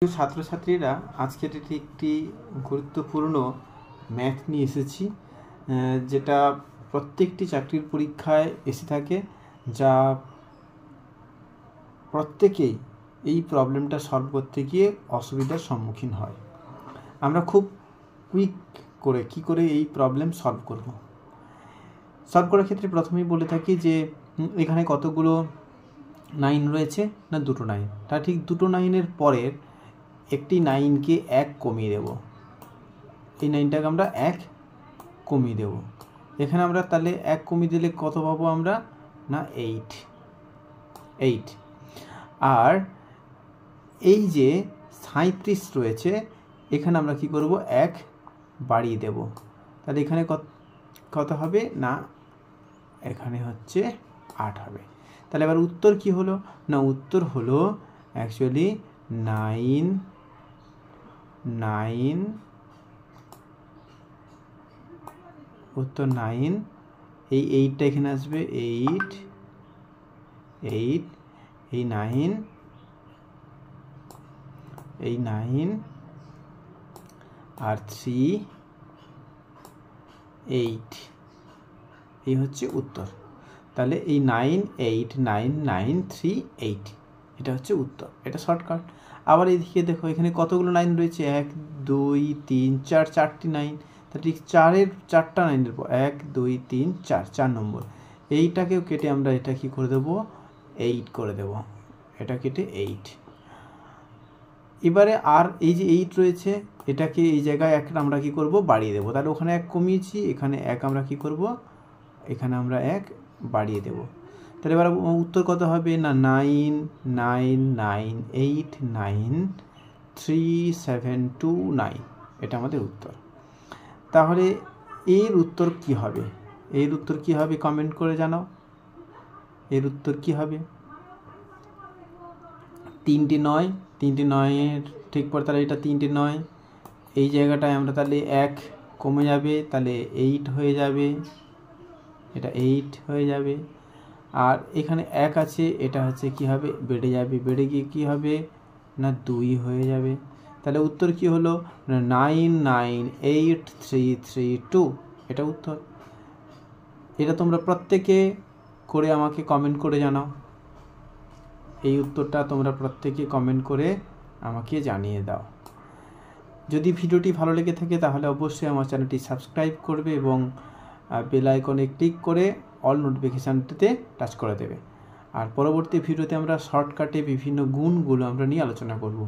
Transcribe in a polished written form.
ছাত্রছাত্রীরা আজকের একটি গুরুত্বপূর্ণ ম্যাথ নিয়ে এসেছি, যেটা প্রত্যেকটি চাকরির পরীক্ষায় এসে থাকে, যা প্রত্যেকেই এই প্রবলেমটা সলভ করতে গিয়ে অসুবিধার সম্মুখীন হয়। আমরা খুব কুইক করে কি করে এই প্রবলেম সলভ করার ক্ষেত্রে প্রথমেই বলে থাকি যে এখানে কতগুলো 9 রয়েছে না, দুটো 9। তা ঠিক দুটো 9-এর পরের একটি 9কে 1 কমিয়ে দেব। এই 9টাকে আমরা 1 কমিয়ে দেব। এখানে আমরা তাহলে 1 কমিয়ে দিলে কত পাবো আমরা না 8। আর এই যে 37 রয়েছে, এখানে আমরা কি করব 1 বাড়িয়ে দেব। তাহলে এখানে কত হবে না, এখানে হচ্ছে 8 হবে। তাহলে এবার উত্তর কি হলো না, উত্তর হলো অ্যাকচুয়ালি 9 উত্তর 9। এই 8টা এখানে আসবে, 8 এই 9 আর 3 8, এই হচ্ছে উত্তর। তাহলে এই 9 8 9 9 3 8, এটা হচ্ছে উত্তর। এটা শর্টকাট। আবার এইদিকে দেখো, এখানে কতগুলো 9 রয়েছে, 1 2 3 4, 4টি 9। তাহলে ঠিক 4টা 9-এর পর 1 2 3 4 নম্বর। এইটাকেও কেটে আমরা এটা কি করে দেবো, 8 করে দেব। এটা কেটে 8। এবারে আর এই যে 8 রয়েছে, এটাকে এই জায়গায় 1 আমরা কি করব, বাড়িয়ে দেব। তাহলে ওখানে 1 কমিয়েছি, এখানে 1 আমরা কি করব, এখানে আমরা 1 বাড়িয়ে দেব। তাহলে এবার উত্তর কত হবে না, 9 9 9 8 9 3 7 2 9, এটা আমাদের উত্তর। তাহলে এর উত্তর কি হবে, কমেন্ট করে জানাও। এর উত্তর কি হবে, 3টি 9-এর ঠিক পর, তাহলে এটা 3টি 9। এই জায়গাটায় আমরা তাহলে 1 কমে যাবে, তাহলে 8 হয়ে যাবে, এটা 8 হয়ে যাবে। আর এখানে 1 আছে, এটা হচ্ছে কি হবে, বেড়ে যাবে, বেড়ে গিয়ে কি হবে না 2 হয়ে যাবে। তাহলে উত্তর কি হলো, 9 9 8 3 3 2, এটা উত্তর। এটা তোমরা প্রত্যেকে করে আমাকে কমেন্ট করে জানাও। এই উত্তরটা তোমরা প্রত্যেকে কমেন্ট করে আমাকে জানিয়ে দাও। যদি ভিডিওটি ভালো লেগে থাকে তাহলে অবশ্যই আমার চ্যানেলটি সাবস্ক্রাইব করবে এবং বেল আইকনে ক্লিক করে অল নোটিফিকেশানটিতে টাচ করে দেবে। আর পরবর্তী ভিডিওতে আমরা শর্টকাটে বিভিন্ন গুণগুলো আমরা নিয়ে আলোচনা করব।